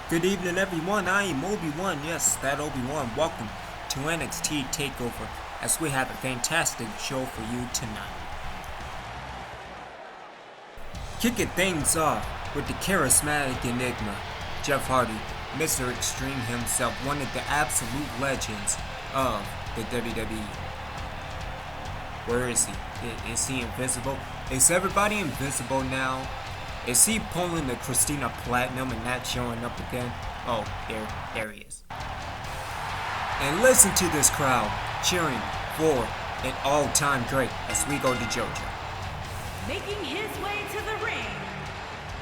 Good evening, everyone. I am Obi-Wan. Yes, that Obi-Wan. Welcome to NXT Takeover as we have a fantastic show for you tonight. Kicking things off with the charismatic enigma, Jeff Hardy, Mr. Extreme himself, one of the absolute legends of the WWE. Where is he? Is he invisible? Is everybody invisible now? Is he pulling the Christina Platinum and not showing up again? Oh, there he is. And listen to this crowd cheering for an all-time great as we go to JoJo. Making his way to the ring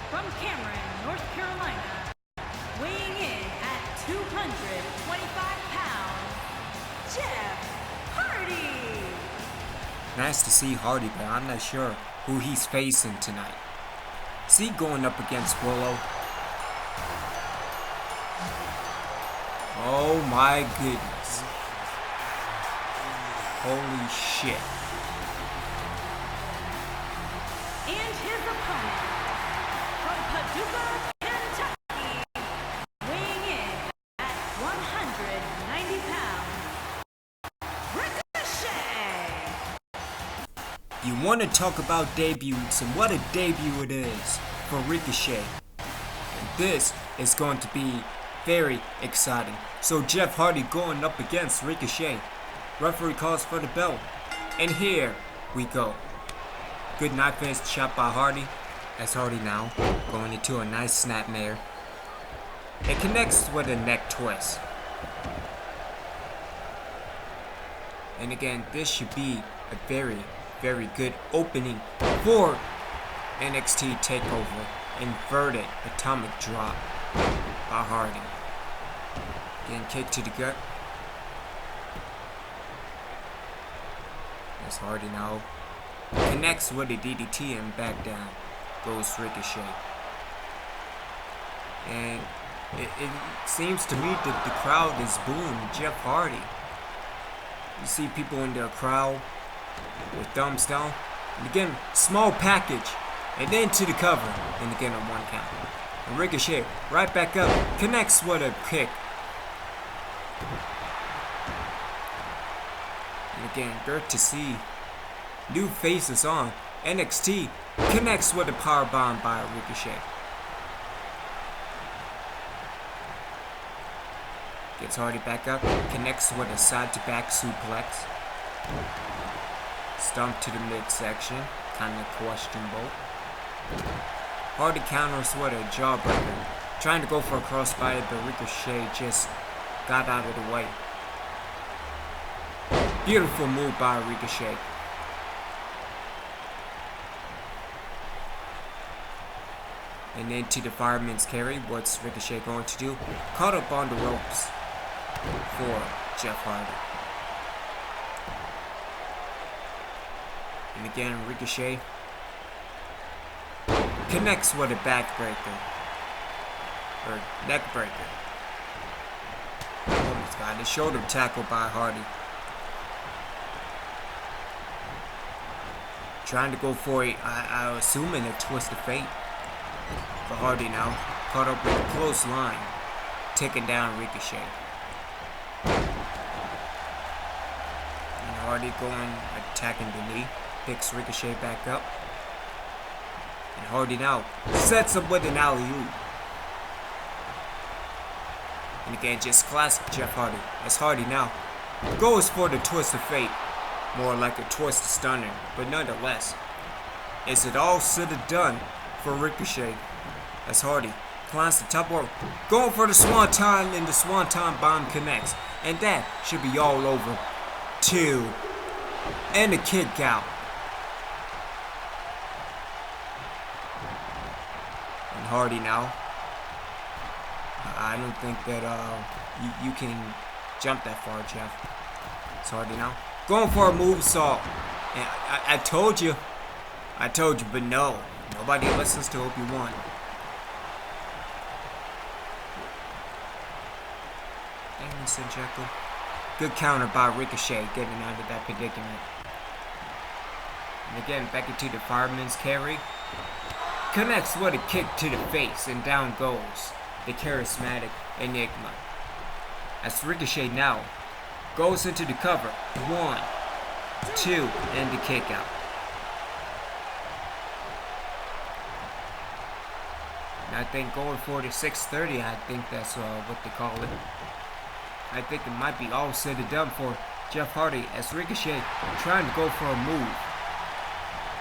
from Cameron, North Carolina, weighing in at 225 pounds, Jeff Hardy. Nice to see Hardy, but I'm not sure who he's facing tonight. Is he going up against Willow? Oh my goodness. Holy shit. And his opponent, from Paducah, Kentucky, weighing in at 190 pounds, Ricochet. You want to talk about debuts, and what a debut it is for Ricochet. And this is going to be very exciting. So Jeff Hardy going up against Ricochet. Referee calls for the bell. And here we go. Good knife fist shot by Hardy. As Hardy now going into a nice snapmare. It connects with a neck twist. And again, this should be a very good opening for NXT Takeover. Inverted atomic drop by Hardy. Getting kicked to the gut. As Hardy now connects with a DDT and back down goes Ricochet. And it seems to me that the crowd is booing Jeff Hardy. You see people in the crowd with thumbs down. And again, small package. And then to the cover. And again on one count. And Ricochet right back up. Connects with a kick. And again, good to see new faces on NXT. Connects with a powerbomb by Ricochet. Gets Hardy back up. Connects with a side-to-back suplex. Stomp to the midsection. Kind of questionable. Hardy counters with a jawbreaker. Trying to go for a crossbody, but Ricochet just got out of the way. Beautiful move by Ricochet. And into the fireman's carry. What's Ricochet going to do? Caught up on the ropes for Jeff Hardy. And again, Ricochet connects with a backbreaker. Or neckbreaker. Almost got a shoulder tackle by Hardy. Trying to go for I assuming a twist of fate. For Hardy now. Caught up with a close line. Taking down Ricochet. And Hardy going, attacking the knee. Picks Ricochet back up. And Hardy now sets up with an alley-oop. And again, just classic Jeff Hardy. As Hardy now goes for the twist of fate. More like a twist of stunner. But nonetheless, is it all said and done for Ricochet? As Hardy climbs the top rope. Going for the swanton, and the swanton bomb connects. And that should be all over. 2. And a kick out. And Hardy now. I don't think that you can jump that far, Jeff. It's Hardy now. Going for a moonsault. And I told you. I told you, but no. Nobody listens to Obi-Wan. Good counter by Ricochet, getting out of that predicament. And again, back into the fireman's carry. Connects with a kick to the face, and down goes the charismatic Enigma. As Ricochet now goes into the cover. 1, 2, and the kick out. And I think going for the 630, I think that's what they call it. I think it might be all said and done for Jeff Hardy as Ricochet trying to go for a move,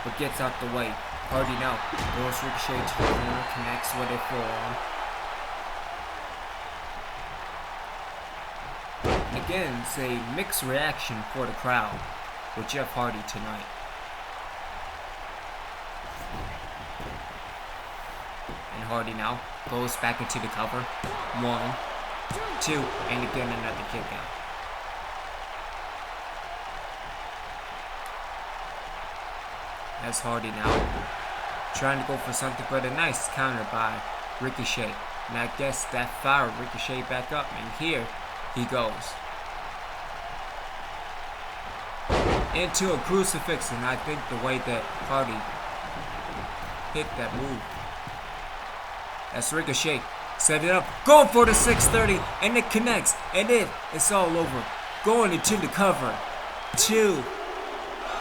but gets out the way. Hardy now goes Ricochet to the corner, connects with a forearm. Again, it's a mixed reaction for the crowd with Jeff Hardy tonight. And Hardy now goes back into the cover. 1, 2, and again another kick out. As Hardy now trying to go for something, but a nice counter by Ricochet. And I guess that fired Ricochet back up, and here he goes into a crucifix, and I think the way that Hardy hit that move. As Ricochet set it up, going for the 630, and it connects, and it's all over. Going into the cover. 2,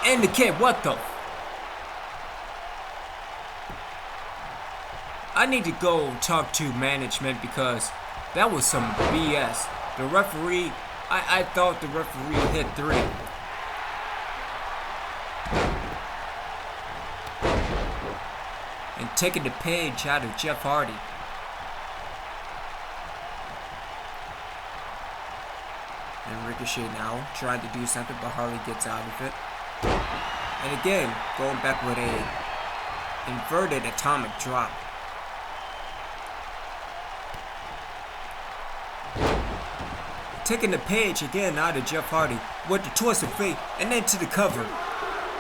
and the kick. What the? I need to go talk to management because that was some BS. The referee, I thought the referee hit 3. And taking the page out of Jeff Hardy. And Ricochet now trying to do something, but Hardy gets out of it. And again, going back with a inverted atomic drop. Taking the page again out of Jeff Hardy with the twist of fate, and then to the cover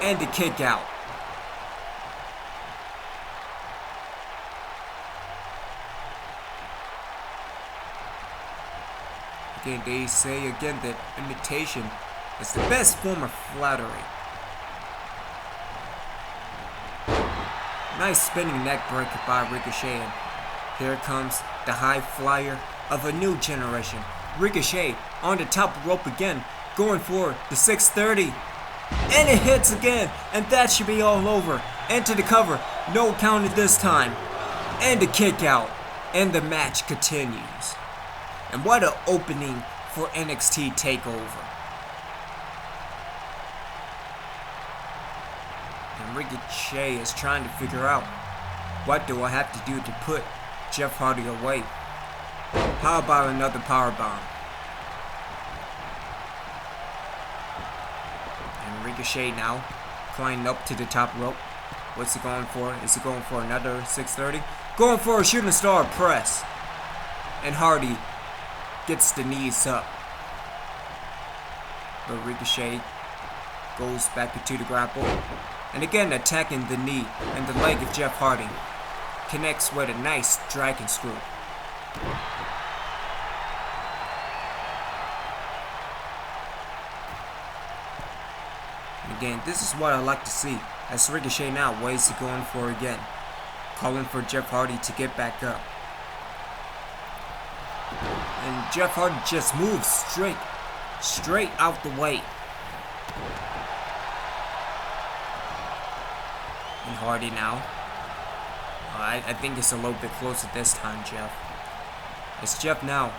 and the kick out. Again, they say again that imitation is the best form of flattery. Nice spinning neck breaker by Ricochet. And here comes the high flyer of a new generation. Ricochet on the top rope again, going for the 630, and it hits again, and that should be all over. Into the cover, no counted this time, and the kick out, and the match continues. And what an opening for NXT Takeover. And Ricochet is trying to figure out, what do I have to do to put Jeff Hardy away? How about another powerbomb? And Ricochet now climbing up to the top rope. What's he going for? Is he going for another 630? Going for a shooting star press. And Hardy gets the knees up. But Ricochet goes back into the grapple. And again attacking the knee and the leg of Jeff Hardy. Connects with a nice dragon screw. Again, this is what I like to see, as Ricochet now waits to go in for again, calling for Jeff Hardy to get back up. And Jeff Hardy just moves straight out the way. And Hardy now, I think it's a little bit closer this time, Jeff. It's Jeff now,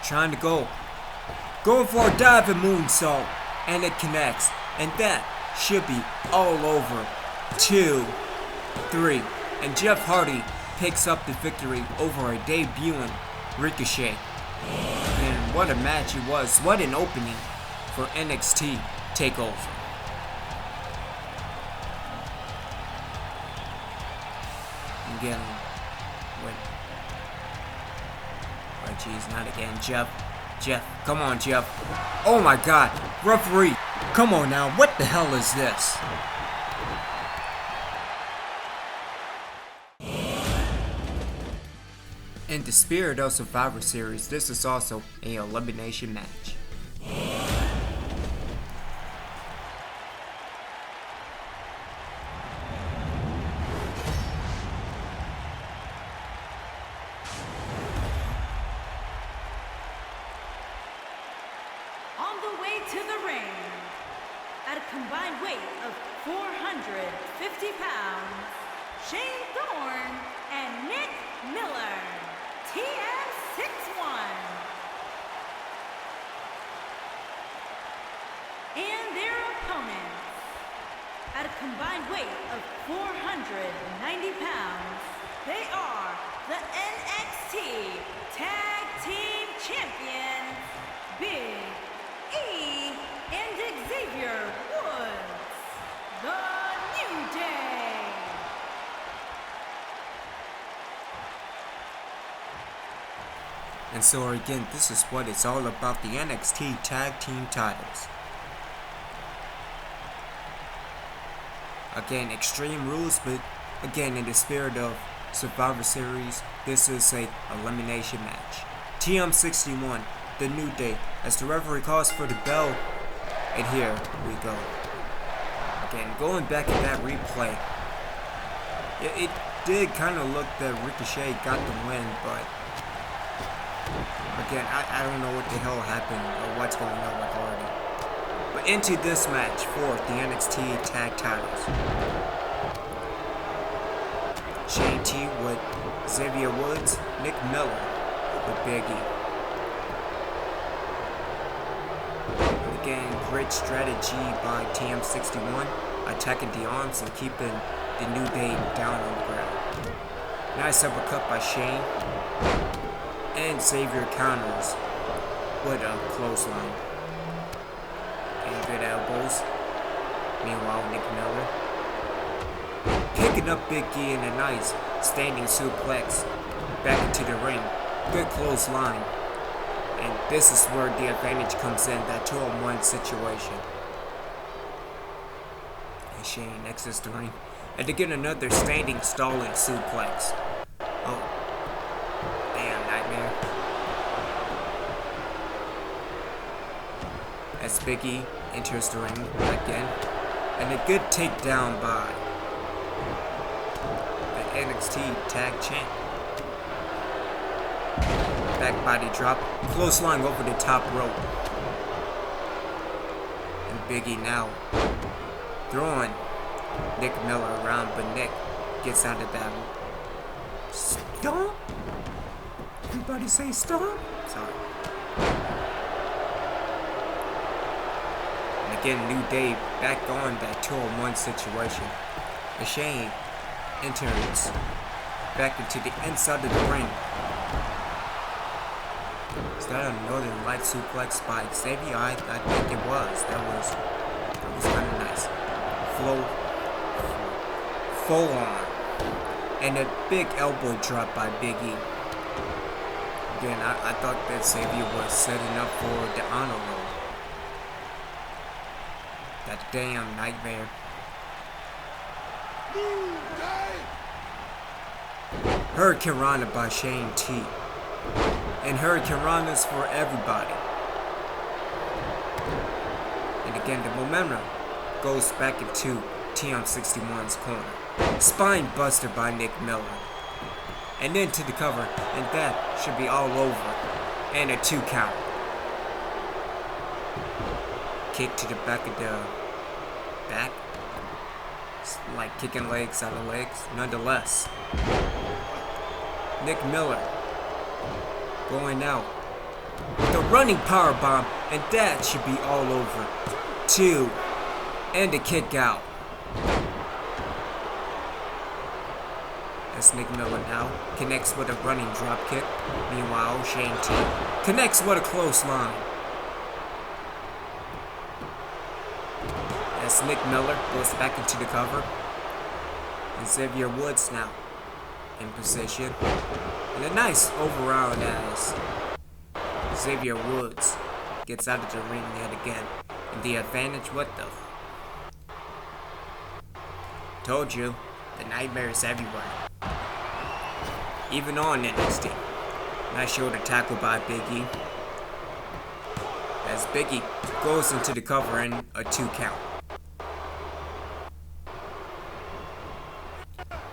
trying to going for a diving moonsault, and it connects. And that should be all over. 2, 3. And Jeff Hardy picks up the victory over a debuting Ricochet. And what a match it was. What an opening for NXT Takeover. Again, oh jeez, not again. Jeff, come on, Jeff. Oh my God, referee. Come on now, what the hell is this? In the spirit of Survivor Series, this is also an elimination match. the way to the ring. At a combined weight of 450 pounds, Shane Thorne and Nick Miller, TM61. And their opponents, at a combined weight of 490 pounds, they are the NXT Tag Team Champions, Big E and Xavier Woods, the New Day. And so again, this is what it's all about, the NXT Tag Team titles. Again, Extreme Rules, but again, in the spirit of Survivor Series, this is a elimination match. TM61, the New Day, as the referee calls for the bell, and here we go. Again, going back at that replay, it did kind of look that Ricochet got the win, but again, I don't know what the hell happened or what's going on with Hardy. But into this match for the NXT Tag Titles. Shane T with Xavier Woods, Nick Miller with Big E. And again, great strategy by TM61, attacking the arms and keeping the New Day down on the ground. Nice uppercut by Shane. And Xavier counters with a clothesline. And good elbows. Meanwhile, Nick Miller picking up Big E in a nice standing suplex back into the ring. Good clothesline. And this is where the advantage comes in, that 2-on-1 situation. And Shane exits the ring. And again, another standing stalling suplex. Oh. Damn, Nightmare. As Big E enters the ring again. And a good takedown by the NXT Tag Champ. Back body drop. Clothesline over the top rope. And Big E now throwing Nick Miller around, but Nick gets out of that. Stomp? Everybody say stomp? Sorry. And again, New Day back on that 2-on-1 situation. And Shane enters back into the inside of the ring. Is that a Northern Light suplex by Xavier? I think it was. That was kind of nice. Full on. And a big elbow drop by Big E. Again, I thought that Xavier was setting up for the honor roll. That damn Nightmare. Hurricane Rana by Shane T. And Hurricane Rana's for everybody. And again, the momentum goes back into TM61's corner. Spine buster by Nick Miller. And then to the cover, and that should be all over. And a 2 count. Kick to the back of the back. It's like kicking legs out of legs. Nonetheless, Nick Miller going out with a running power bomb, and that should be all over. 2 and a kick out. As Nick Miller now connects with a running drop kick. Meanwhile, Shane T connects with a clothesline. As Nick Miller goes back into the cover. And Xavier Woods now in position. And a nice overround as Xavier Woods gets out of the ring yet again. And the advantage, what the? Told you, the Nightmare is everywhere. Even on NXT. Nice shoulder tackle by Big E. As Big E goes into the cover in a 2 count.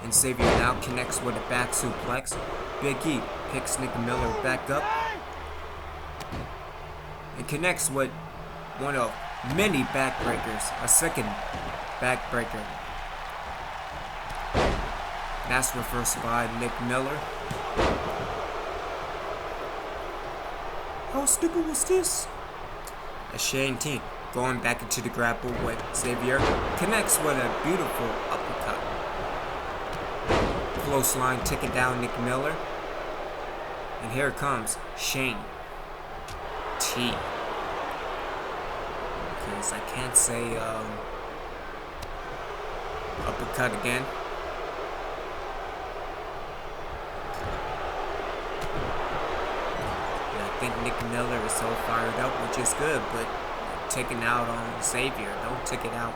And Xavier now connects with a back suplex. Big E picks Nick Miller back up. And connects with one of many backbreakers, a second backbreaker. That's reversed by Nick Miller. How stupid was this? A Shane T going back into the grapple with Xavier connects with a beautiful uppercut. Close line taking down Nick Miller. And here comes Shane T. Because I can't say uppercut again. And I think Nick Miller is so fired up, which is good, but taking out on Xavier. Don't take it out.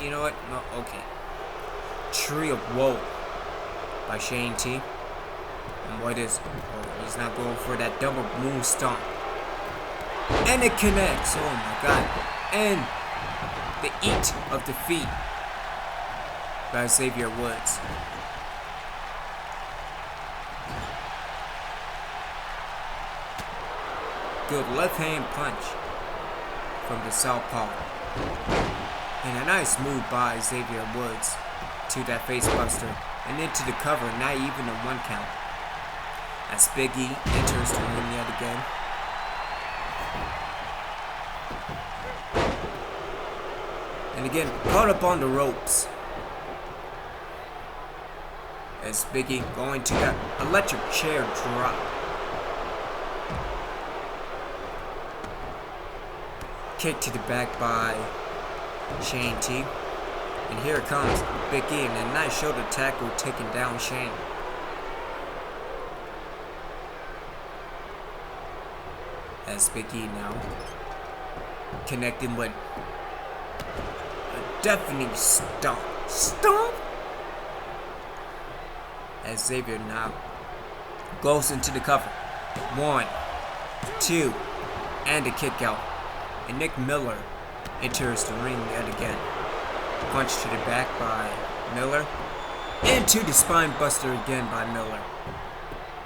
You know what? No, okay. Tree of Woe by Shane T. And what is... Oh, he's not going for that double moon stomp. And it connects. Oh my god. And the eat of defeat by Xavier Woods. Good left hand punch from the southpaw. And a nice move by Xavier Woods to that face buster and into the cover, not even a 1 count. As Big E enters the ring yet again. And again, caught up on the ropes. As Big E going to that electric chair drop. Kick to the back by Shane T. And here comes Big E and a nice shoulder tackle taking down Shane. As Big E now connecting with a deafening stomp. Stomp! As Xavier now goes into the cover. 1, 2, and a kick out. And Nick Miller enters the ring yet again. Punch to the back by Miller. Into the spine buster again by Miller.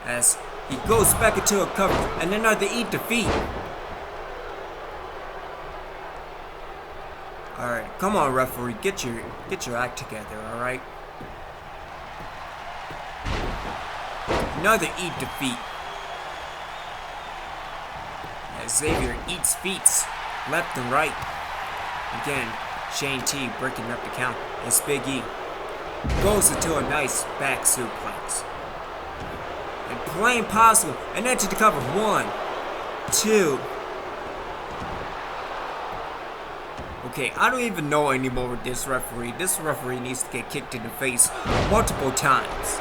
As he goes back into a cover and another eat defeat. Alright, come on referee, get your act together, alright? Another eat defeat. As Xavier eats feet left and right. Again, Shane T breaking up the count as Big E goes into a nice back suplex. And playing possible and into the cover. 1, 2. Okay, I don't even know anymore with this referee. This referee needs to get kicked in the face multiple times.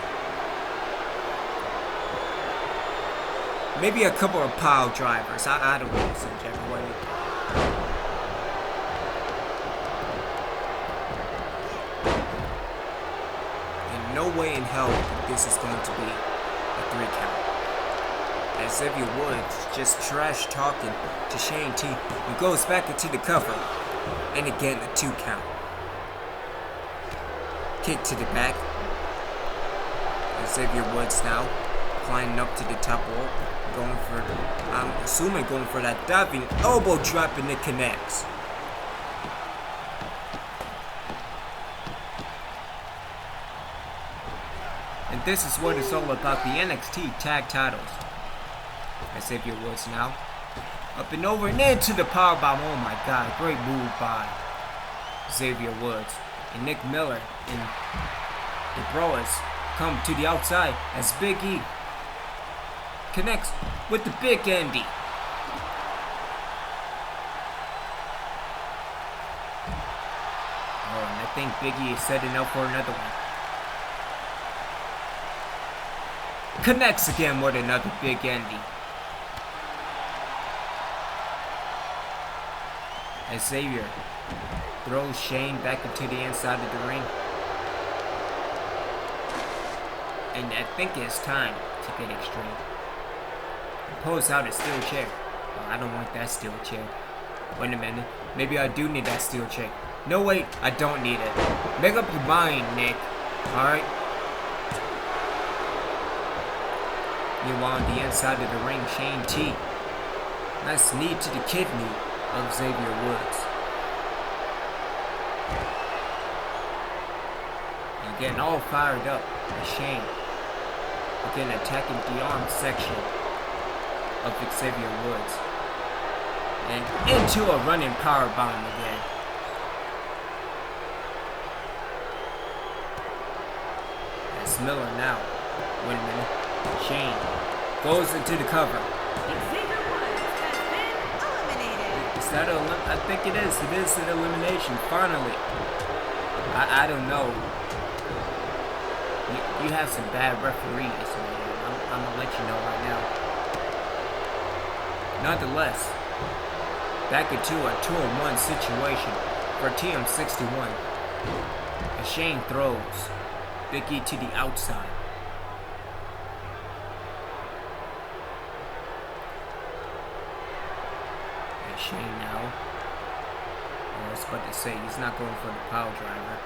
Maybe a couple of pile drivers. I don't know, Cedric. And no way in hell that this is going to be a 3 count. As Xavier Woods just trash talking to Shane T. He goes back into the cover. And again, a 2 count. Kick to the back. And Xavier Woods now climbing up to the top rope. Going for, I'm assuming going for that diving elbow drop, and it connects. And this is what it's all about, the NXT tag titles. As Xavier Woods now up and over and into the powerbomb. Oh my god, great move by Xavier Woods. And Nick Miller and the Bros come to the outside as Big E connects with the Big Andy. Oh, and I think Big E is setting up for another one. Connects again with another Big Andy. As Xavier throws Shane back into the inside of the ring. And I think it's time to get extreme. Pulls out a steel chair. Oh, I don't want that steel chair. Wait a minute. Maybe I do need that steel chair. No, wait. I don't need it. Make up your mind, Nick. Alright? Meanwhile, on the inside of the ring, Shane T. Nice knee to the kidney of Xavier Woods. And again, all fired up by Shane. Again, attacking the arm section of Xavier Woods. And into a running powerbomb again. That's Miller now. Wait a minute. Shane goes into the cover. Xavier Woods has been eliminated. Is that I think it is. It is an elimination, finally. I don't know. You have some bad referees, man. I'm gonna let you know right now. Nonetheless, back into a 2-on-1 situation for TM61. And Shane throws Big E to the outside. And Shane now. I was about to say he's not going for the pile driver,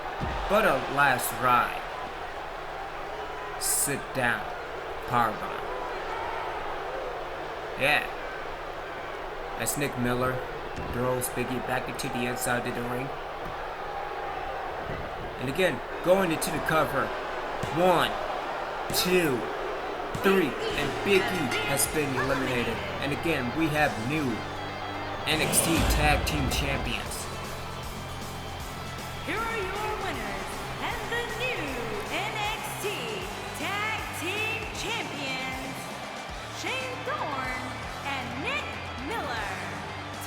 but a last ride. Sit down. Powerbomb. Yeah. That's Nick Miller. Throws Biggie back into the inside of the ring. And again, going into the cover. 1, 2, 3. And Biggie has been eliminated. And again, we have new NXT Tag Team Champions. Here are your winners and the new NXT Tag Team Champions, Shane Thorne and Nick Miller,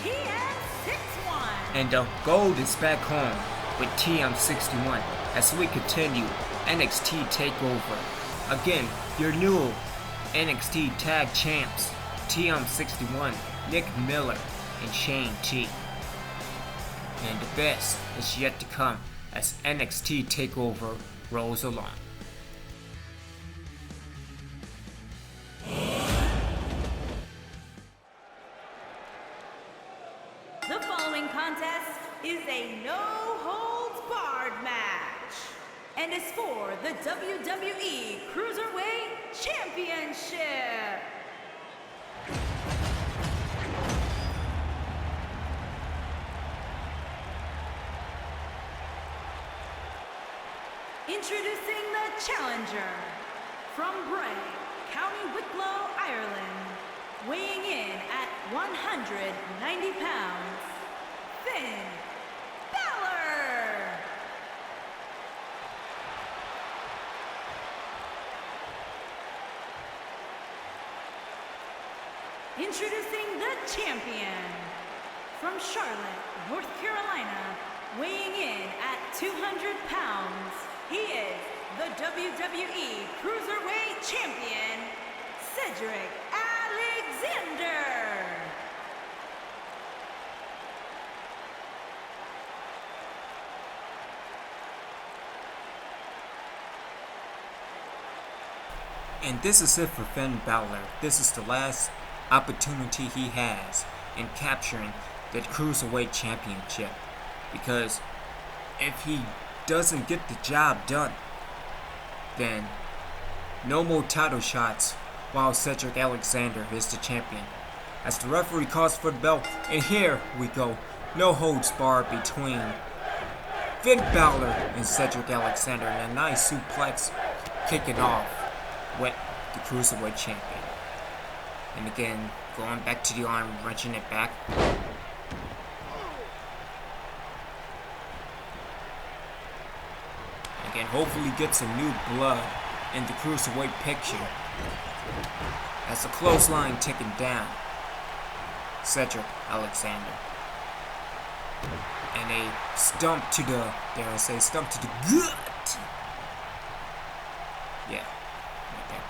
TM61. And the gold is back home with TM61 as we continue NXT Takeover. Again, your new NXT Tag Champs, TM61, Nick Miller, and Shane T. And the best is yet to come as NXT Takeover rolls along. The following contest is a no-holds-barred match and is for the WWE Cruiserweight Championship. Introducing the challenger from Bryan, County Wicklow, Ireland, weighing in at 190 pounds, Finn Balor. Introducing the champion from Charlotte, North Carolina, weighing in at 200 pounds, he is the WWE Cruiserweight Champion, Cedric Alexander. And this is it for Finn Balor. This is the last opportunity he has in capturing the Cruiserweight Championship. Because if he doesn't get the job done, then no more title shots while Cedric Alexander is the champion. As the referee calls for the bell, and here we go. No holds barred between Finn Balor and Cedric Alexander, and a nice suplex kicking off with the Cruiserweight champion. And again, going back to the arm, wrenching it back. Again, hopefully get some new blood in the Cruiserweight picture. As the clothesline ticking down, Cedric Alexander. And a stump to the, dare I say, stump to the gut. Yeah, right there.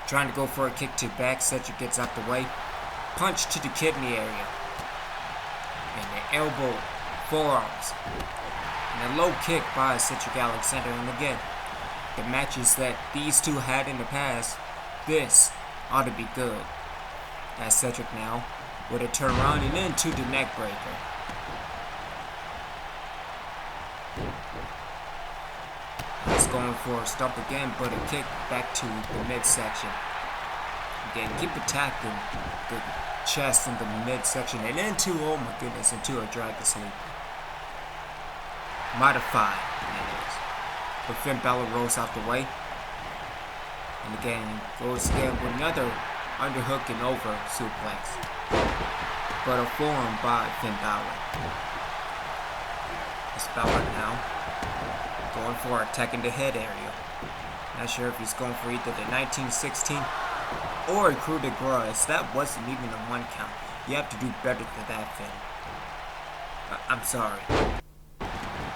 Trying to go for a kick to back, Cedric gets out the way. Punch to the kidney area. And the elbow, forearms. And a low kick by Cedric Alexander. And again, the matches that these two had in the past, this ought to be good. As Cedric now with a turnaround and into the neck breaker. He's going for a stump again, but a kick back to the midsection. Again, keep attacking the chest in the midsection and into, oh my goodness, into a dragon sleep. Modified, it is. But Finn Balor rolls out the way. And again, goes again with another underhook and over suplex. But a forearm by Finn Balor. It's Balor now. Going for attacking the head area. Not sure if he's going for either the 1916 or a coup de grace. That wasn't even a 1 count. You have to do better than that, Finn. I'm sorry.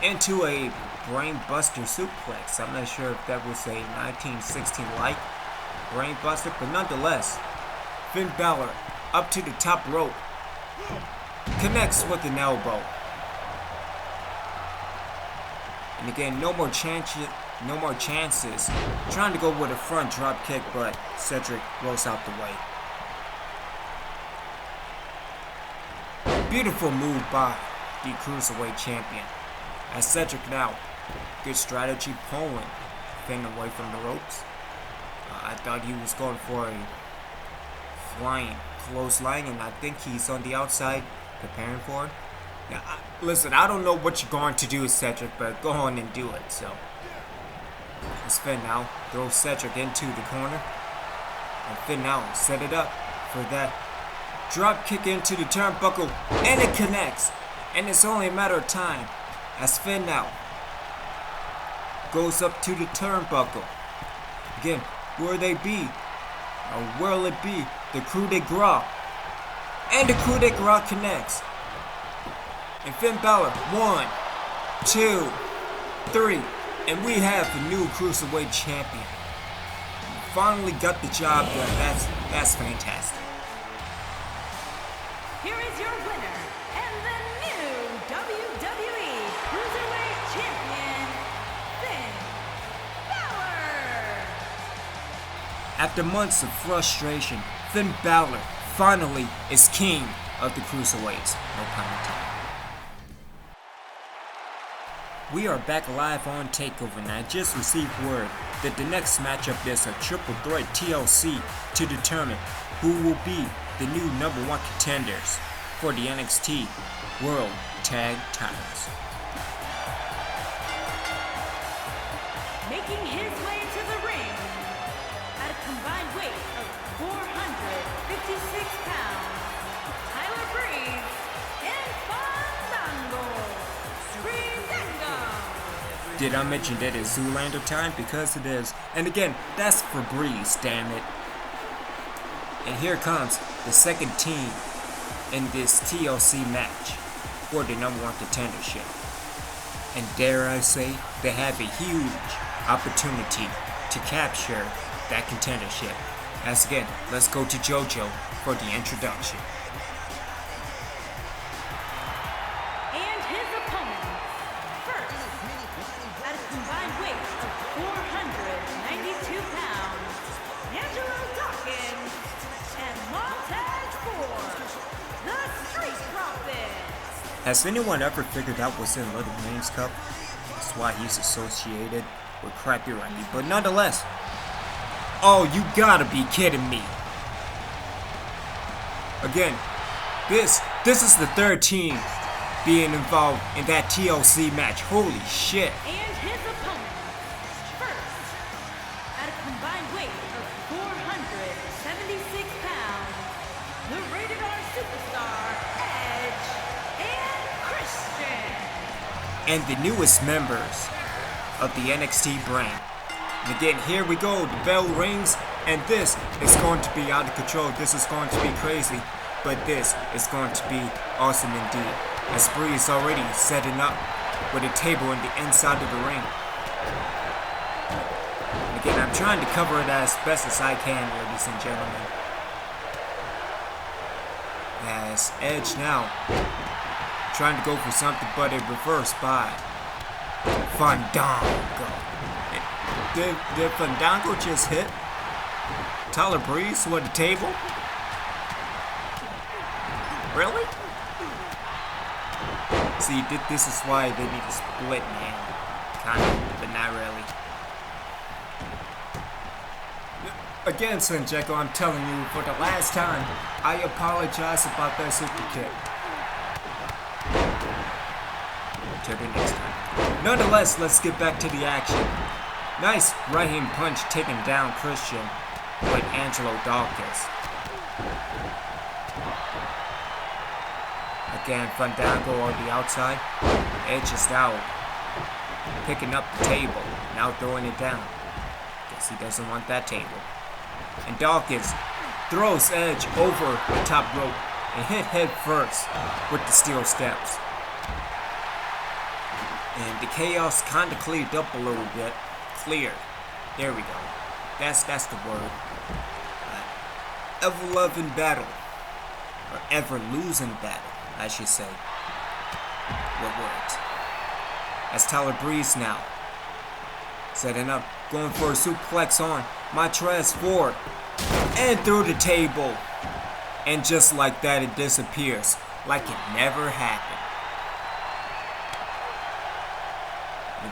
Into a brain buster suplex. I'm not sure if that was a 1916 like brain buster, but nonetheless, Finn Balor up to the top rope. Connects with an elbow. And again, no more chances. Trying to go with a front drop kick, but Cedric rolls out the way. Beautiful move by the Cruiserweight champion. As Cedric now, good strategy, pulling Finn away from the ropes. I thought he was going for a flying clothesline, and I think he's on the outside preparing for it. Now, listen, I don't know what you're going to do, Cedric, but go on and do it. So, as Finn now throws Cedric into the corner, and Finn now set it up for that drop kick into the turnbuckle, and it connects. And it's only a matter of time as Finn now goes up to the turnbuckle. Again, will they be, or will it be, the coup de grace? And the coup de grace connects. And Finn Balor, 1, 2, 3, and we have the new Cruiserweight champion. Finally got the job done. That's fantastic. Here is your winner and the new WWE Cruiserweight champion, Finn Balor. After months of frustration, Finn Balor finally is king of the Cruiserweights. No pun intended. We are back live on Takeover, and I just received word that the next matchup is a triple threat TLC to determine who will be the new #1 contenders for the NXT World Tag Titles. Making his way to the ring at a combined weight of 456 pounds, Tyler Breeze and Fandango. Did I mention that it's Zoolander time? Because it is. And again, that's Febreeze, damn it. And here comes the second team in this TLC match for the #1 contendership. And dare I say, they have a huge opportunity to capture that contendership. As again, let's go to JoJo for the introduction. And his opponent, first, at a combined weight of 492 pounds, Angelo Dawkins and Montez Ford, the Street Profits. Has anyone ever figured out what's in Little Wayne's cup? That's why he's associated with Crappy Randy. But nonetheless, oh, you gotta be kidding me. Again, this is the third team being involved in that TLC match. Holy shit. And his opponent, first, at a combined weight of 476 pounds, the Rated R Superstar, Edge, and Christian. And the newest members of the NXT brand. And again, here we go, the bell rings, and this is going to be out of control. This is going to be crazy, but this is going to be awesome indeed. As Breeze already setting up with a table in the inside of the ring. And again, I'm trying to cover it as best as I can, ladies and gentlemen. As Edge now trying to go for something, but a reverse by Fandango. Did Fandango just hit Tyler Breeze with a table? Really? See, this is why they need to split, man. Kind of, but not really. Again, Sanjeko, I'm telling you for the last time, I apologize about that super kick. Until the next time. Nonetheless, let's get back to the action. Nice right hand punch taking down Christian with Angelo Dawkins. Again, Fandango on the outside. Edge is now picking up the table, now throwing it down. Guess he doesn't want that table. And Dawkins throws Edge over the top rope and hit head first with the steel steps. And the chaos kind of cleared up a little bit. Cleared. There we go. That's the word. Ever-loving battle. Or ever-losing battle, I should say. What words? That's Febreeze now. Setting up. Going for a suplex on Montrez forward. And through the table. And just like that, it disappears. Like it never happened.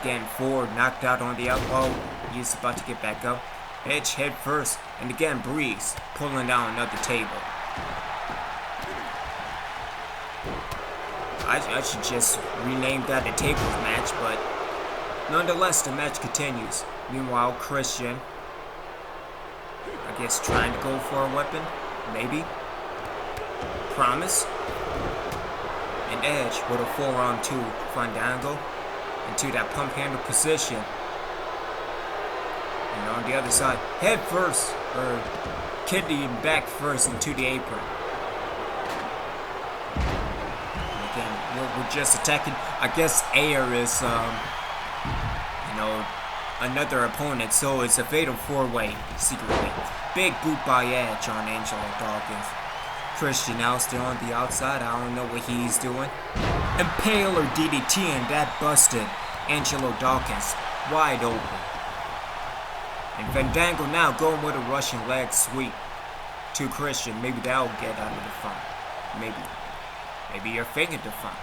Again, Ford knocked out on the elbow. He's about to get back up. Edge head first. And again, Breeze pulling down another table. I should just rename that the tables match, but nonetheless, the match continues. Meanwhile, Christian, I guess, trying to go for a weapon. Maybe. Promise. And Edge with a 4-on-2 Fandango into that pump handle position. And on the other side, head first, or kidney and back first into the apron. And again, we're just attacking. I guess Air is, another opponent, so it's a fatal 4-way secretly. Big boot by Edge on Angelo Dawkins. Christian now still on the outside. I don't know what he's doing. Impaler DDT, and that busted Angelo Dawkins wide open. And Fandango now going with a Russian leg sweep to Christian. Maybe that'll get out of the funk. Maybe you're faking the funk.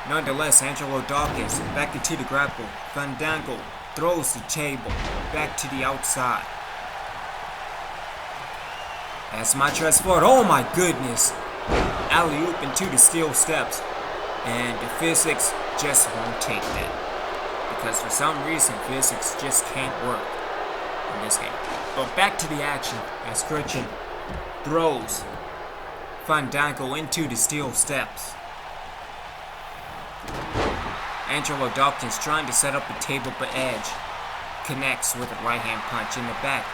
Nonetheless, Angelo Dawkins back into the grapple. Fandango throws the table back to the outside. As Montrez forward. Oh my goodness. Alley-oop into the steel steps. And the physics just won't take that. Because for some reason, physics just can't work in this game. But back to the action as Christian throws Fandango into the steel steps. Angelo Dawkins trying to set up the table, but Edge connects with a right hand punch in the back.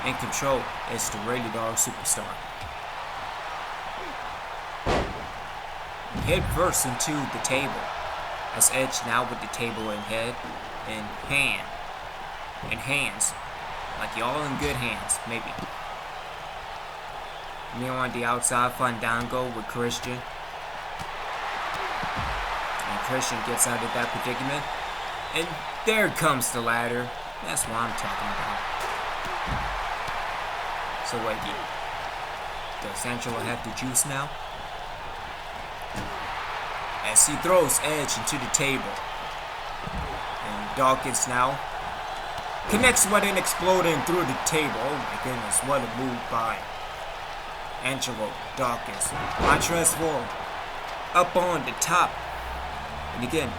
In control is the Rated R Superstar. Head first into the table. As Edge now with the table in head and hand. And hands. Like y'all in good hands, maybe. Me on the outside, Fandango with Christian. And Christian gets out of that predicament. And there comes the ladder. That's what I'm talking about. So wait, does Angelo have the juice now? As he throws Edge into the table. And Dawkins now connects with an exploding through the table. Oh my goodness, what a move by Angelo Dawkins. Montrez forward. Up on the top. And again,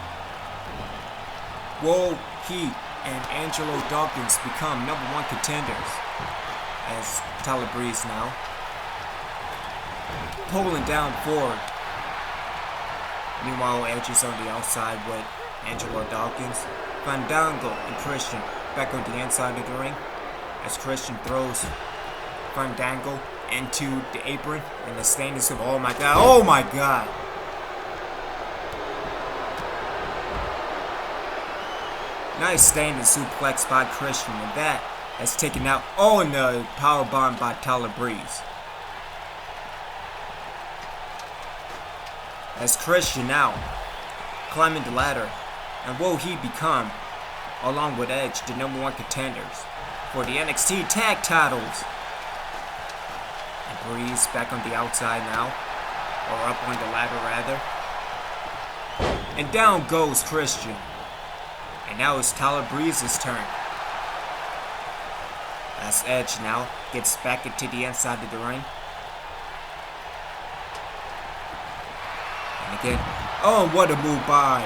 World Heat and Angelo Dawkins become #1 contenders. As Febreeze now pulling down forward. Meanwhile, Edge is on the outside with Angelo Dawkins. Fandango and Christian back on the inside of the ring. As Christian throws Fandango into the apron. And the stainless of, oh my god, oh my god. Nice standing suplex by Christian, and that has taken out, oh, and the powerbomb by Febreeze. As Christian now climbing the ladder, and will he become, along with Edge, the #1 contenders for the NXT tag titles? And Breeze back on the outside now, or up on the ladder rather. And down goes Christian. And now it's Febreeze's turn. as Edge now gets back into the inside of the ring. And again, oh, what a move by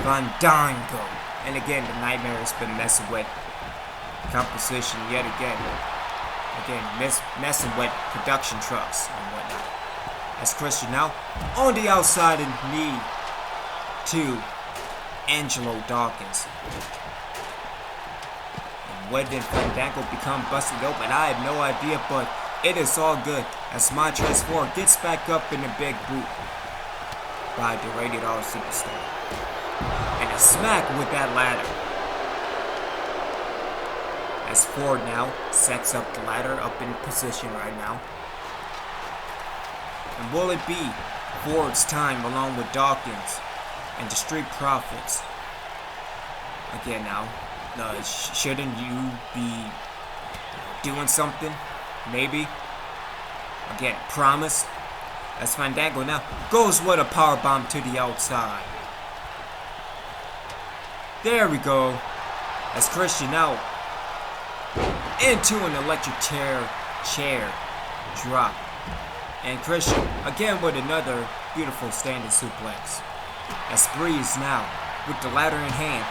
Fandango. And again, the Nightmare has been messing with composition yet again. Again, messing with production trucks and whatnot. As Christian now on the outside and knee to Angelo Dawkins. And when did Fandango become busted open? I have no idea, but it is all good as Montrez Ford gets back up in the big boot by the Rated R Superstar. And a smack with that ladder. As Ford now sets up the ladder up in position right now. And will it be Ford's time along with Dawkins and the Street Profits? Again now, shouldn't you be doing something? Maybe. Again, promise. As Fandango now goes with a powerbomb to the outside. There we go. As Christian now into an electric chair drop. And Christian again with another beautiful standing suplex. As Febreeze now with the ladder in hand.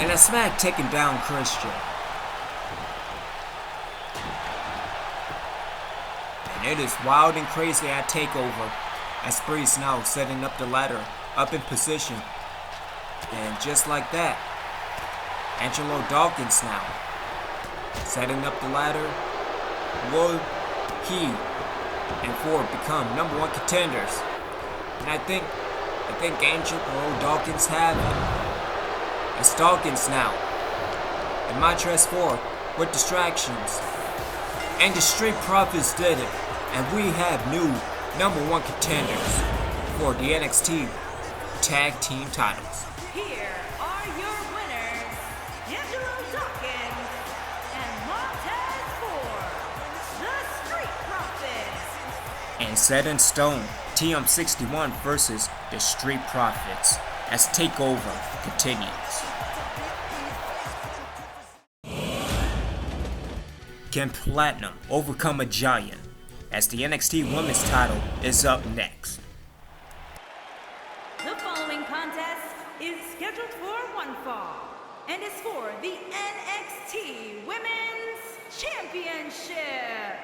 And a smack taking down Christian. And it is wild and crazy at Takeover. As Febreeze now setting up the ladder up in position. And just like that, Angelo Dawkins now setting up the ladder. Will he and Ford become #1 contenders? And I think Angelo Dawkins have it. It's Dawkins now. And Montrez Ford with distractions. And the Street Profits did it. And we have new #1 contenders for the NXT Tag Team titles. Here are your winners, Angelo Dawkins and Montez Ford, the Street Profits. And set in stone, TM61 versus the Street Profits as Takeover continues. Can Platinum overcome a giant? As the NXT Women's title is up next. The following contest is scheduled for one fall and is for the NXT Women's Championship.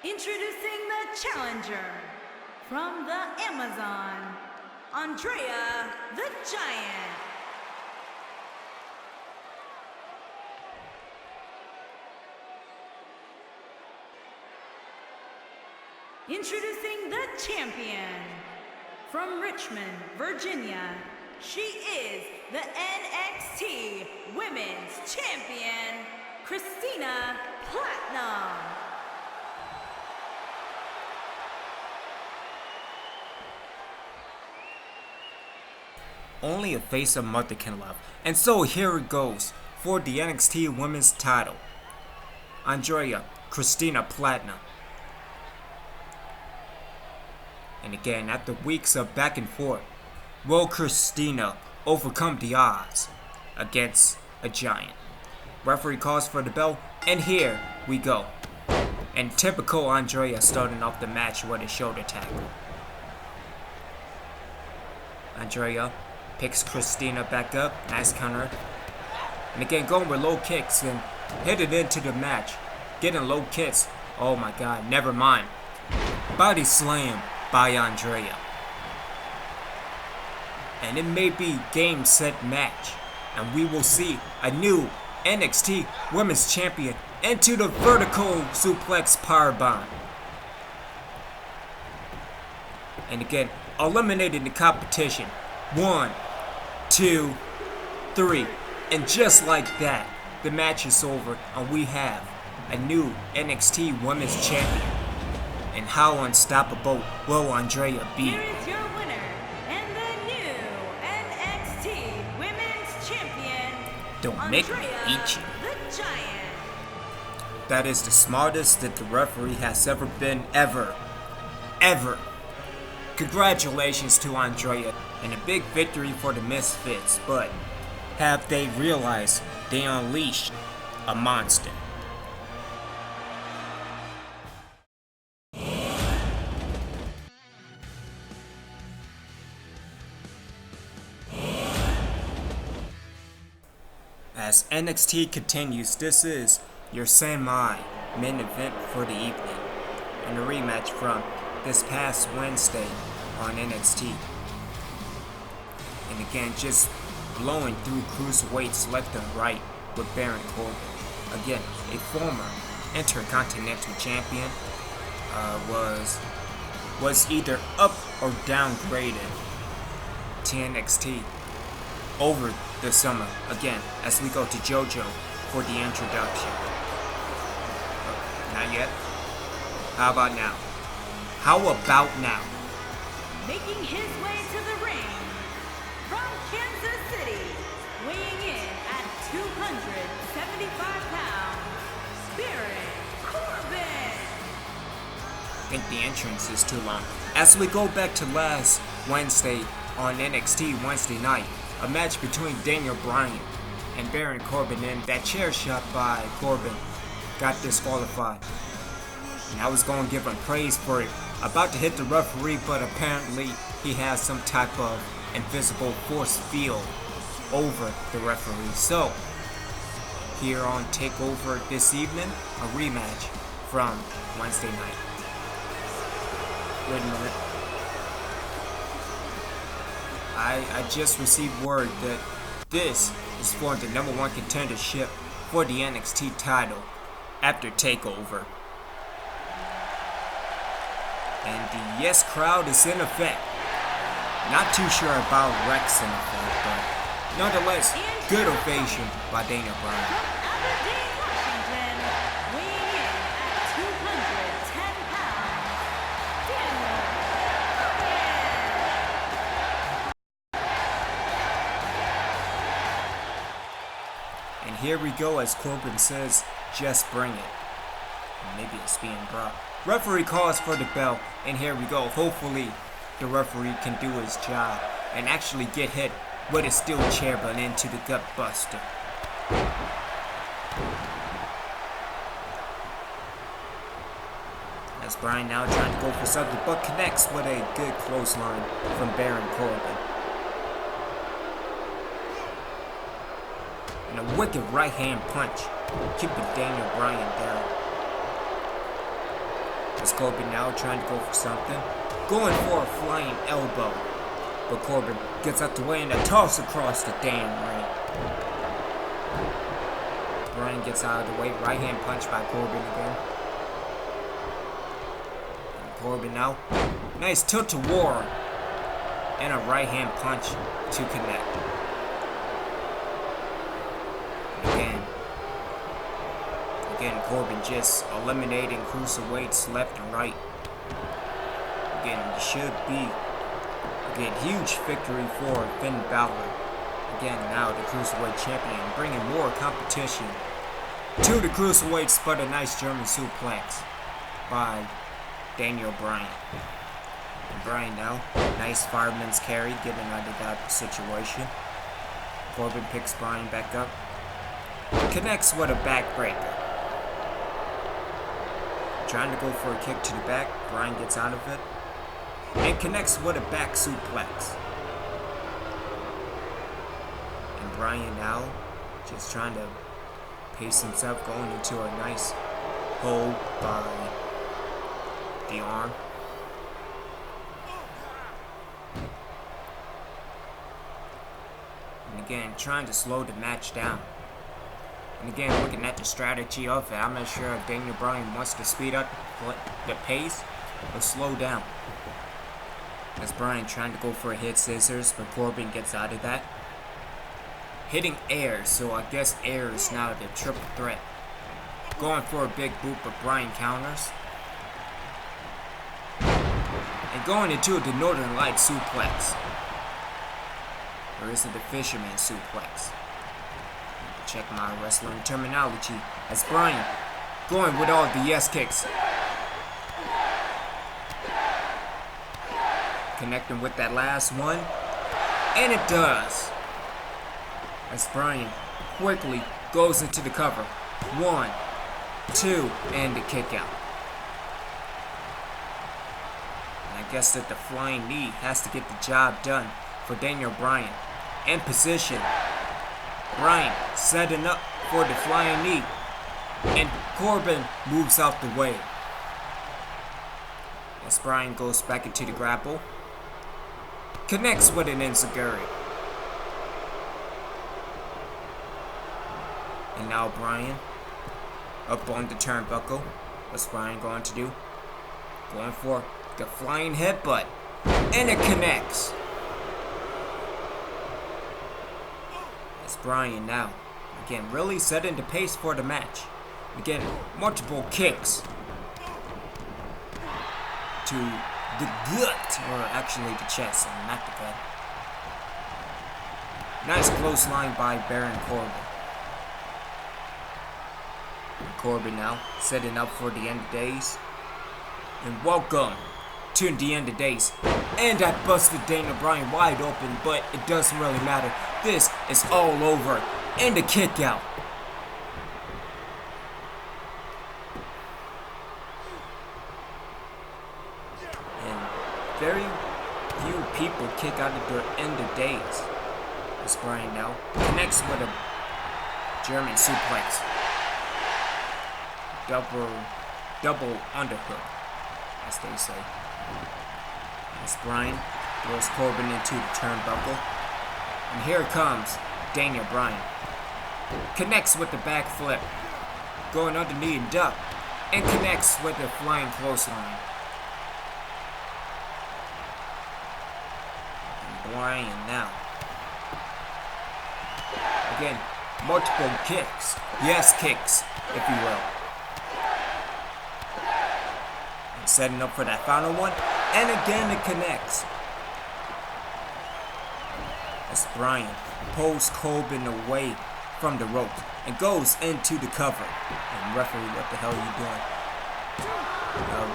Introducing the challenger from the Amazon, Andrea the Giant. Introducing the champion from Richmond, Virginia. She is the NXT Women's Champion, Christina Platinum. Only a face a mother can love. And so here it goes for the NXT Women's title. Andrea, Christina Platinum. And again, after weeks of back and forth, will Christina overcome the odds against a giant? Referee calls for the bell, and here we go. And typical Andrea starting off the match with a shoulder tackle. Andrea picks Christina back up, nice counter. And again, going with low kicks and headed into the match. Getting low kicks, oh my god, never mind. Body slam by Andrea. And it may be game, set, match. And we will see a new NXT Women's Champion into the vertical suplex powerbomb. And again, eliminating the competition. 1, 2, 3. And just like that, the match is over and we have a new NXT Women's Champion. And how unstoppable will Andrea be? Here is your winner and the new NXT Women's Champion, Don't make me eat you. the Giant. That is the smartest that the referee has ever been ever. ever. Congratulations to Andrea and a big victory for the Misfits, but have they realized they unleashed a monster? As NXT continues, this is your semi-main event for the evening, and a rematch from this past Wednesday on NXT. And again, just blowing through cruiserweights left and right with Baron Corbin. Again, a former Intercontinental Champion, was either up or downgraded to NXT over the summer. Again, as we go to JoJo for the introduction. Not yet. How about now? How about now? Making his way to the ring from Kansas City, weighing in at 275 pounds, Baron Corbin. I think the entrance is too long. As we go back to last Wednesday on NXT Wednesday night, a match between Bryan and Baron Corbin, and that chair shot by Corbin got disqualified. And I was going to give him praise for it. About to hit the referee, but apparently he has some type of invisible force field over the referee. So, here on Takeover this evening, a rematch from Wednesday night. Wait a minute. I just received word that this is for the #1 contendership for the NXT title after Takeover. And the yes crowd is in effect. Not too sure about Rex in effect, but nonetheless, good ovation by Bryan. And here we go, as Corbin says, just bring it. Maybe it's being brought. Referee calls for the bell, and here we go. Hopefully, the referee can do his job and actually get hit with a steel chair but into the gut buster. As Bryan now trying to go for something, but connects with a good clothesline from Baron Corbin. And a wicked right hand punch, keeping Bryan down. As Corbin now trying to go for something, going for a flying elbow, but Corbin gets out the way and a toss across the damn ring. Bryan gets out of the way, right hand punch by Corbin again. And Corbin now, nice tilt-a-war, and a right hand punch to connect. Again, Corbin just eliminating cruiserweights left and right. Again, it should be huge victory for Finn Balor. Again, now the cruiserweight champion, bringing more competition to the cruiserweights, but a nice German suplex by Bryan. And Bryan now, nice fireman's carry, getting out of that situation. Corbin picks Bryan back up, connects with a backbreaker. Trying to go for a kick to the back, Bryan gets out of it, and connects with a back suplex. And Bryan now just trying to pace himself, going into a nice hold by the arm. And again, trying to slow the match down. And again, looking at the strategy of it, I'm not sure if Bryan wants to speed up the pace or slow down. As Bryan trying to go for a hit scissors, but Corbin gets out of that. Hitting air, so I guess air is now the triple threat. Going for a big boot, but Bryan counters. And going into the Northern Light suplex. Or is it the Fisherman suplex? Check my wrestling terminology. As Bryan going with all the yes kicks. connecting with that last one. And it does. As Bryan quickly goes into the cover. 1, 2, and the kick out. And I guess that the flying knee has to get the job done for Daniel Bryan. In position. Bryan setting up for the flying knee. And Corbin moves out the way. As Bryan goes back into the grapple. Connects with an enziguri. And now Bryan up on the turnbuckle. What's Bryan going to do? Going for the flying headbutt. And it connects. It's Bryan now. Again, really setting the pace for the match. Again, multiple kicks to the gut, or actually the chest, and not the gut. Nice close line by Baron Corbin. And Corbin now setting up for the end of days. And welcome to the end of days. And I busted Daniel Bryan wide open, but it doesn't really matter. This is all over. And a kick out. Very few people kick out of their end of days. As Bryan now connects with a German suplex. Double underhook, as they say. As Bryan throws Corbin into the turnbuckle. And here comes Daniel Bryan. Connects with the back flip. Going underneath and duck. And connects with the flying clothesline. Bryan now. Again, multiple kicks. Yes, kicks, if you will. And setting up for that final one. And again it connects. As Bryan pulls Corbin away from the rope and goes into the cover. And referee, what the hell are you doing?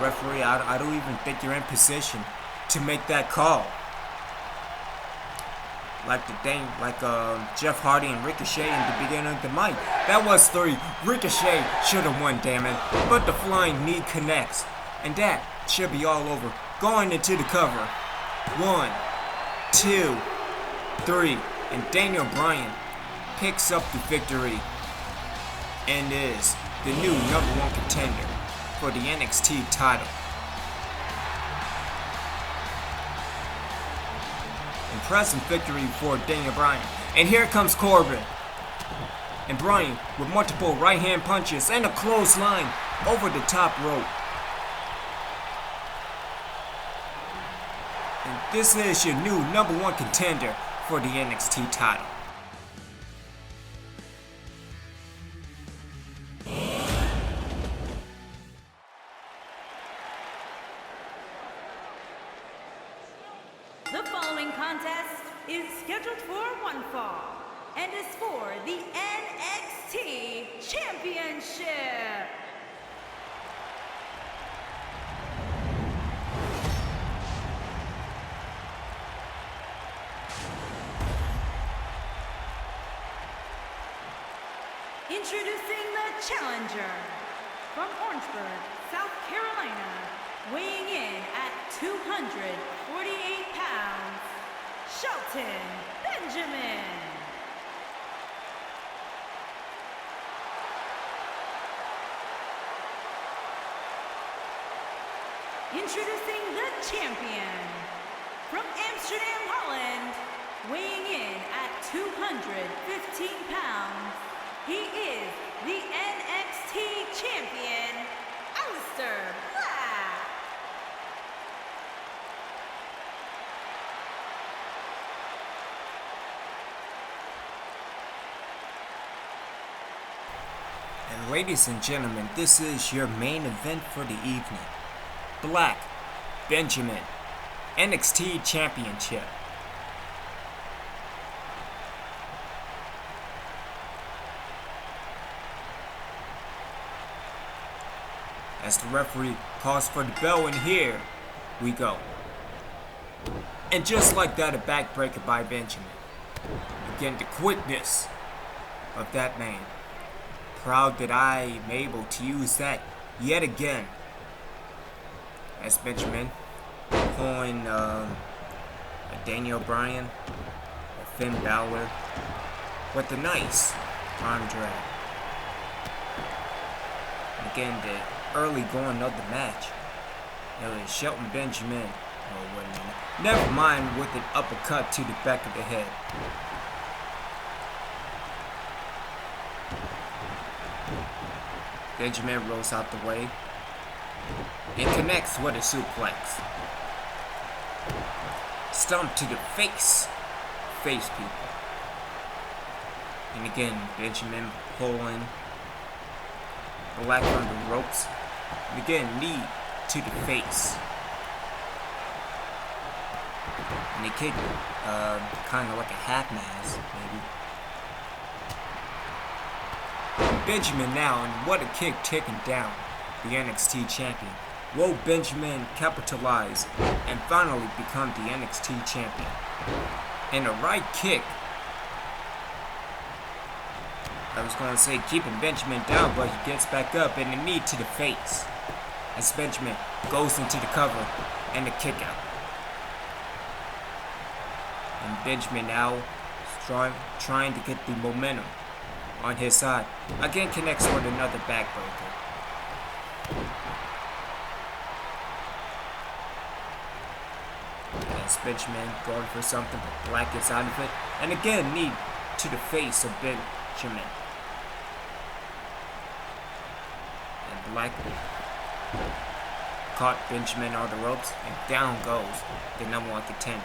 Referee, I don't even think you're in position to make that call. Like Jeff Hardy and Ricochet in the beginning of the night. That was 3. Ricochet should have won, damn it. But the flying knee connects. And that should be all over. Going into the cover. 1, 2, 3. And Daniel Bryan picks up the victory. And is the new #1 contender for the NXT title. Impressive victory for Daniel Bryan. And here comes Corbin. And Bryan with multiple right hand punches and a clothesline over the top rope. And this is your new #1 contender for the NXT title. The following contest is scheduled for one fall and is for the NXT Championship. Introducing the challenger from Orangeburg, South Carolina, weighing in at 248 pounds, Shelton Benjamin. Introducing the champion from Amsterdam, Holland, weighing in at 215 pounds, he is the NXT champion, Aleister Black. And ladies and gentlemen, this is your main event for the evening. Black, Benjamin, NXT Championship. As the referee calls for the bell, and here we go. And just like that, a backbreaker by Benjamin. Again, the quickness of that man. Proud that I am able to use that yet again. As Benjamin pulling Daniel Bryan, Finn Balor with the nice arm drag. And again, the early going of the match. It was Shelton Benjamin. Oh, wait a minute. Never mind, with an uppercut to the back of the head. Benjamin rolls out the way. It connects with a suplex. Stomp to the face. Face people. And again, Benjamin pulling Black on the ropes. And again, knee to the face. And he kicked kind of like a half mask, maybe. Benjamin now, and what a kick taking down the NXT champion. Will Benjamin capitalize and finally become the NXT champion? And a right kick. I was going to say keeping Benjamin down, but he gets back up and a knee to the face. As Benjamin goes into the cover and the kick out. And Benjamin now trying to get the momentum on his side. Again connects with another backbreaker. As Benjamin going for something, but Black gets out of it. And again, knee to the face of Benjamin. And Black caught Benjamin on the ropes, and down goes the #1 contender.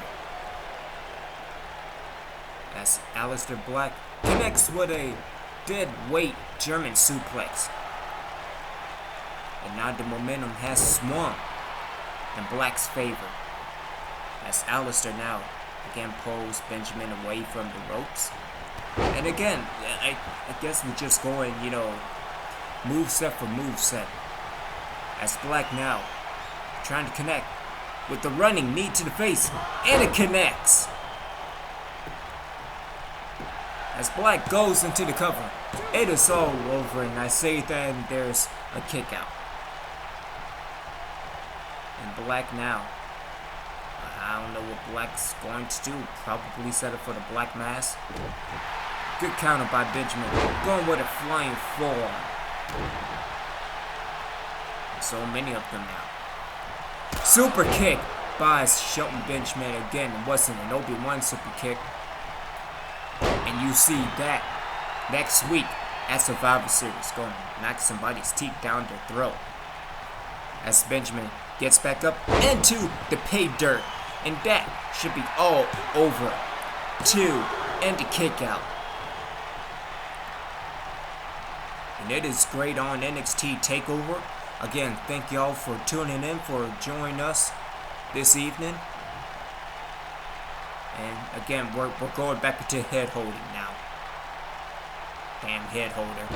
As Aleister Black connects with a dead weight German suplex. And now the momentum has swung in Black's favor. As Aleister now again pulls Benjamin away from the ropes. And again, I guess we're just going, moveset for moveset. As Black now trying to connect with the running knee to the face. And it connects. As Black goes into the cover, it is all over, and I say that, and there's a kick out. And Black now, I don't know what Black's going to do. Probably set up for the Black Mass. Good counter by Benjamin, going with a flying forearm. So many of them now. Super kick by Shelton Benjamin again. It wasn't an Obi-Wan super kick. And you see that next week at Survivor Series, going to knock somebody's teeth down their throat. As Benjamin gets back up into the pay dirt. And that should be all over. 2, and the kick out. And it is great on NXT Takeover. Again, thank y'all for tuning in, for joining us this evening. And again, we're going back into head holding now. Damn head holder.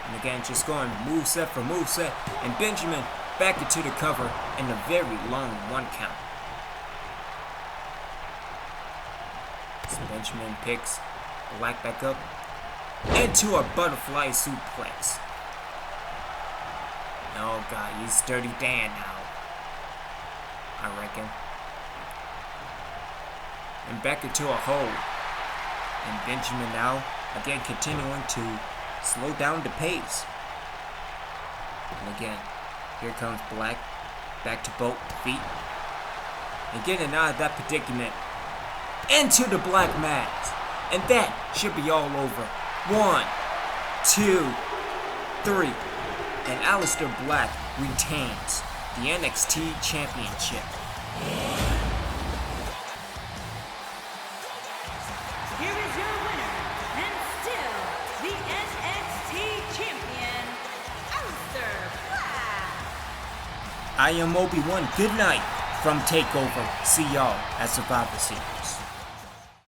And again, just going moveset for moveset. And Benjamin back into the cover in a very long 1 count. So Benjamin picks Black back up into a butterfly suplex. Oh God, he's Dirty Dan now, I reckon. And back into a hold. And Benjamin now, again continuing to slow down the pace. And again, here comes Black, back to both feet. And getting out of that predicament, into the Black Mass. And that should be all over. 1, 2, 3. And Aleister Black retains the NXT Championship. Here is your winner, and still the NXT champion, Aleister Black. I am Obi-Wan. Good night from Takeover. See y'all at Survivor Series.